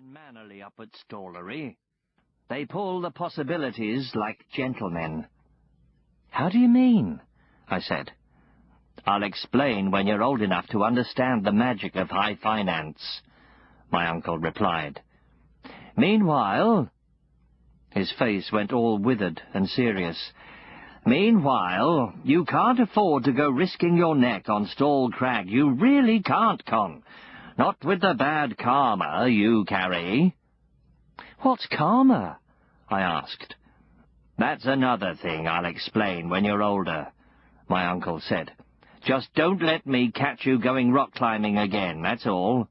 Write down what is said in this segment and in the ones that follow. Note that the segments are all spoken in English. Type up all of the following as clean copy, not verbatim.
and mannerly up at Stallery. They pull the possibilities like gentlemen." "How do you mean?" I said. "I'll explain when you're old enough to understand the magic of high finance," my uncle replied. "Meanwhile—" his face went all withered and serious. "Meanwhile, you can't afford to go risking your neck on Stall Crag. You really can't, Con. Not with the bad karma you carry." "What's karma?" I asked. "That's another thing I'll explain when you're older," my uncle said. "Just don't let me catch you going rock climbing again, that's all."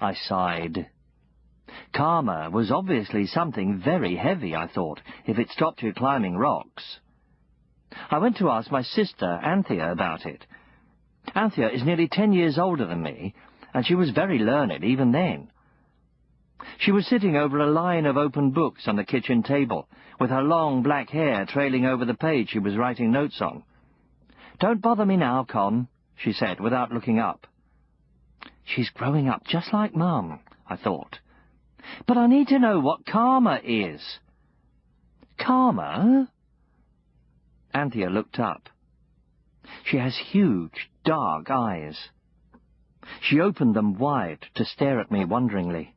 I sighed. Karma was obviously something very heavy, I thought, if it stopped you climbing rocks. I went to ask my sister, Anthea, about it. Anthea is nearly 10 years older than me, and she was very learned even then. She was sitting over a line of open books on the kitchen table, with her long black hair trailing over the page she was writing notes on. "Don't bother me now, Con," she said, without looking up. She's growing up just like Mum, I thought. But I need to know what karma is. "Karma?" Anthea looked up. She has huge, dark eyes. She opened them wide to stare at me wonderingly.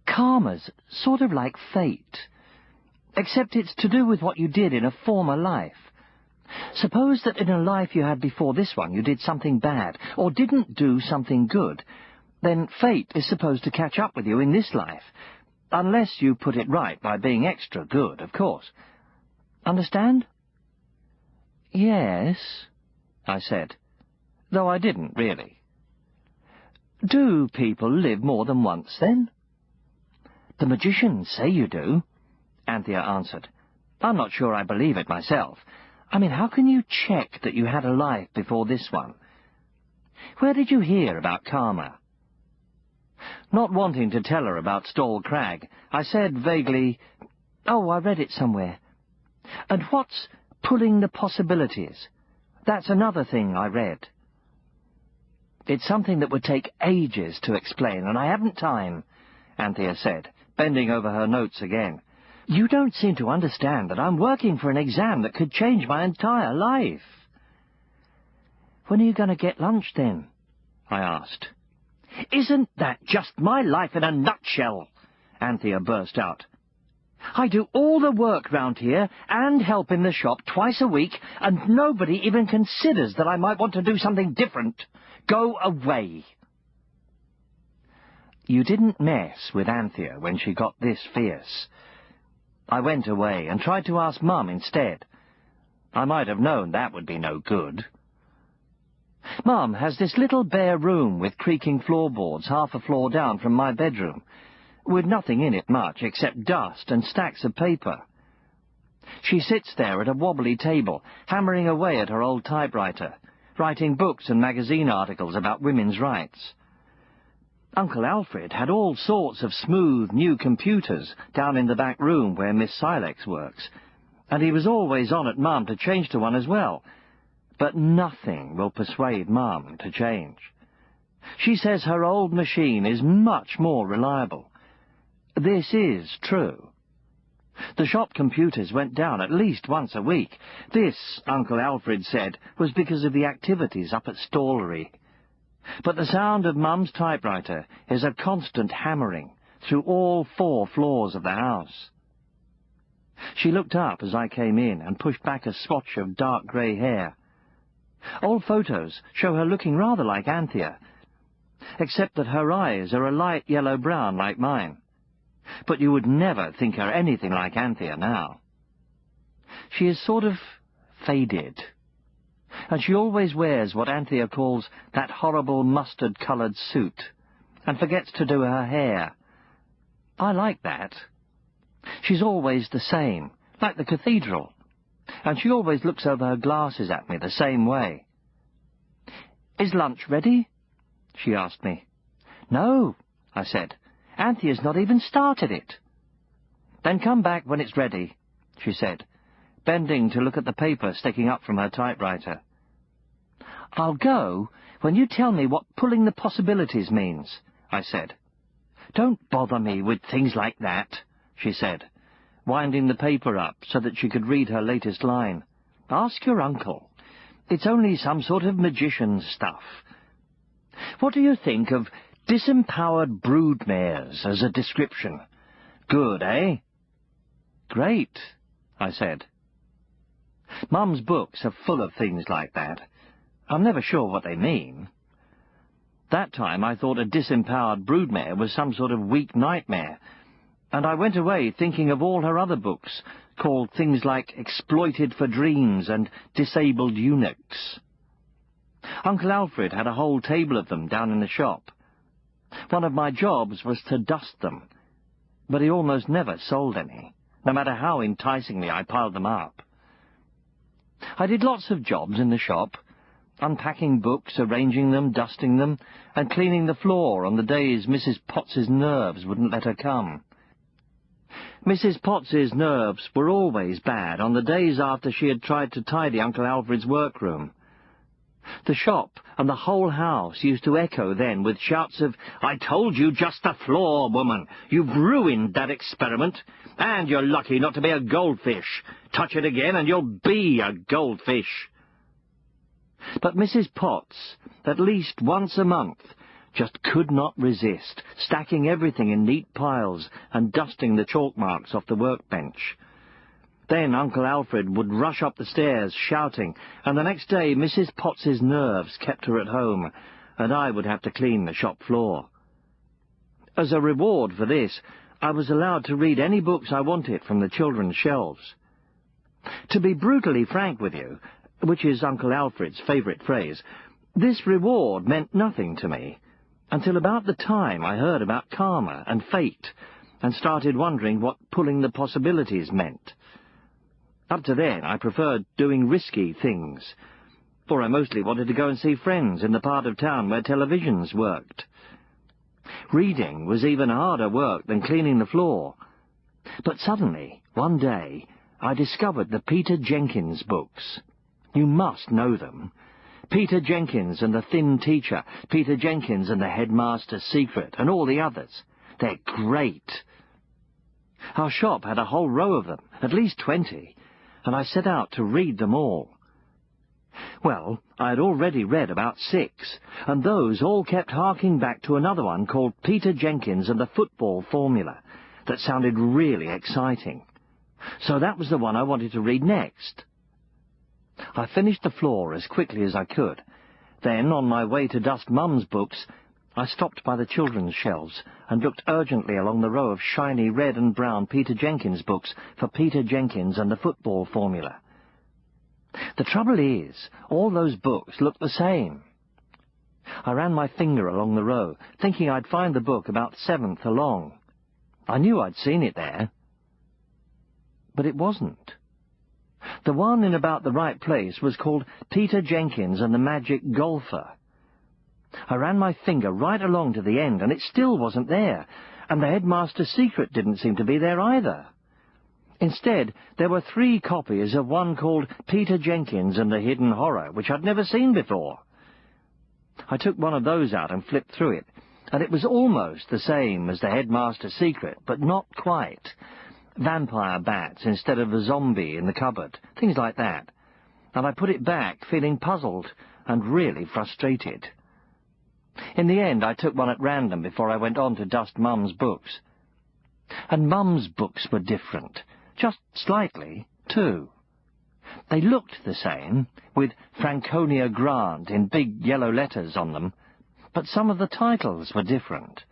"Karma's sort of like fate, except it's to do with what you did in a former life. Suppose that in a life you had before this one you did something bad, or didn't do something good. Then fate is supposed to catch up with you in this life, unless you put it right by being extra good, of course. Understand?" "Yes," I said, though I didn't really. "Do people live more than once, then?" "The magicians say you do," Anthea answered. "I'm not sure I believe it myself. I mean, how can you check that you had a life before this one? Where did you hear about karma?" Not wanting to tell her about Stall Crag, I said vaguely, "Oh, I read it somewhere. And what's pulling the possibilities? That's another thing I read." "It's something that would take ages to explain, and I haven't time," Anthea said, bending over her notes again. "You don't seem to understand that I'm working for an exam that could change my entire life." "When are you going to get lunch, then?" I asked. "Isn't that just my life in a nutshell?" Anthea burst out. "I do all the work round here and help in the shop twice a week, and nobody even considers that I might want to do something different. Go away." You didn't mess with Anthea when she got this fierce. I went away and tried to ask Mum instead. I might have known that would be no good. Mum has this little bare room with creaking floorboards half a floor down from my bedroom, with nothing in it much except dust and stacks of paper. She sits there at a wobbly table, hammering away at her old typewriter, writing books and magazine articles about women's rights. Uncle Alfred had all sorts of smooth new computers down in the back room where Miss Silex works, and he was always on at Mum to change to one as well. But nothing will persuade Mum to change. She says her old machine is much more reliable. This is true. The shop computers went down at least once a week. This, Uncle Alfred said, was because of the activities up at Stallery. But the sound of Mum's typewriter is a constant hammering through all 4 floors of the house. She looked up as I came in and pushed back a swatch of dark grey hair. Old photos show her looking rather like Anthea, except that her eyes are a light yellow-brown like mine. But you would never think her anything like Anthea now. She is sort of faded, and she always wears what Anthea calls that horrible mustard-coloured suit, and forgets to do her hair. I like that. She's always the same, like the cathedral, and she always looks over her glasses at me the same way. "Is lunch ready?" she asked me. "No," I said. "Anthea's not even started it." "Then come back when it's ready," she said, bending to look at the paper sticking up from her typewriter. "I'll go when you tell me what pulling the possibilities means," I said. "Don't bother me with things like that," she said, winding the paper up so that she could read her latest line. "Ask your uncle. It's only some sort of magician's stuff. What do you think of disempowered broodmares as a description? Good, eh?" "Great," I said. Mum's books are full of things like that. I'm never sure what they mean. That time I thought a disempowered broodmare was some sort of weak nightmare, and I went away thinking of all her other books, called things like Exploited for Dreams and Disabled Eunuchs. Uncle Alfred had a whole table of them down in the shop. One of my jobs was to dust them, but he almost never sold any, no matter how enticingly I piled them up. I did lots of jobs in the shop, unpacking books, arranging them, dusting them, and cleaning the floor on the days Mrs. Potts's nerves wouldn't let her come. Mrs. Potts's nerves were always bad on the days after she had tried to tidy Uncle Alfred's workroom. The shop and the whole house used to echo then with shouts of, "I told you just the floor, woman! You've ruined that experiment, and you're lucky not to be a goldfish. Touch it again and you'll be a goldfish." But Mrs. Potts, at least once a month, just could not resist stacking everything in neat piles and dusting the chalk marks off the workbench. Then Uncle Alfred would rush up the stairs shouting, and the next day Mrs. Potts's nerves kept her at home, and I would have to clean the shop floor. As a reward for this, I was allowed to read any books I wanted from the children's shelves. To be brutally frank with you, which is Uncle Alfred's favourite phrase, this reward meant nothing to me, until about the time I heard about karma and fate, and started wondering what pulling the possibilities meant. Up to then I preferred doing risky things, for I mostly wanted to go and see friends in the part of town where televisions worked. Reading was even harder work than cleaning the floor. But suddenly, one day, I discovered the Peter Jenkins books. You must know them. Peter Jenkins and the Thin Teacher, Peter Jenkins and the Headmaster's Secret, and all the others. They're great. Our shop had a whole row of them, at least 20, and I set out to read them all. Well, I had already read about 6, and those all kept harking back to another one called Peter Jenkins and the Football Formula that sounded really exciting. So that was the one I wanted to read next. I finished the floor as quickly as I could. Then, on my way to dust Mum's books, I stopped by the children's shelves and looked urgently along the row of shiny red and brown Peter Jenkins books for Peter Jenkins and the Football Formula. The trouble is, all those books look the same. I ran my finger along the row, thinking I'd find the book about 7th along. I knew I'd seen it there. But it wasn't. The one in about the right place was called Peter Jenkins and the Magic Golfer. I ran my finger right along to the end, and it still wasn't there, and the Headmaster's Secret didn't seem to be there either. Instead, there were 3 copies of one called Peter Jenkins and the Hidden Horror, which I'd never seen before. I took one of those out and flipped through it, and it was almost the same as the Headmaster's Secret, but not quite. Vampire bats instead of a zombie in the cupboard, things like that. And I put it back, feeling puzzled and really frustrated. In the end, I took one at random before I went on to dust Mum's books. And Mum's books were different, just slightly, too. They looked the same, with Franconia Grant in big yellow letters on them, but some of the titles were different.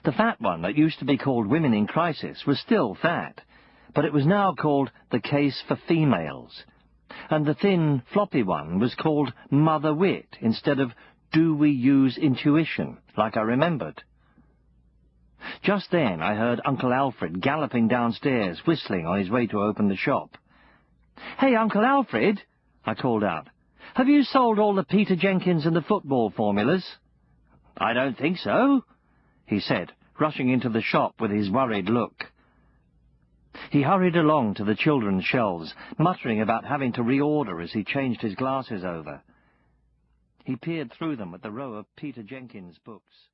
The fat one that used to be called Women in Crisis was still fat, but it was now called The Case for Females, and the thin, floppy one was called Mother Wit instead of Do We Use Intuition, like I remembered. Just then I heard Uncle Alfred galloping downstairs, whistling on his way to open the shop. "Hey, Uncle Alfred," I called out, "have you sold all the Peter Jenkins and the Football Formulas?" "I don't think so," he said, rushing into the shop with his worried look. He hurried along to the children's shelves, muttering about having to reorder as he changed his glasses over. He peered through them at the row of Peter Jenkins books.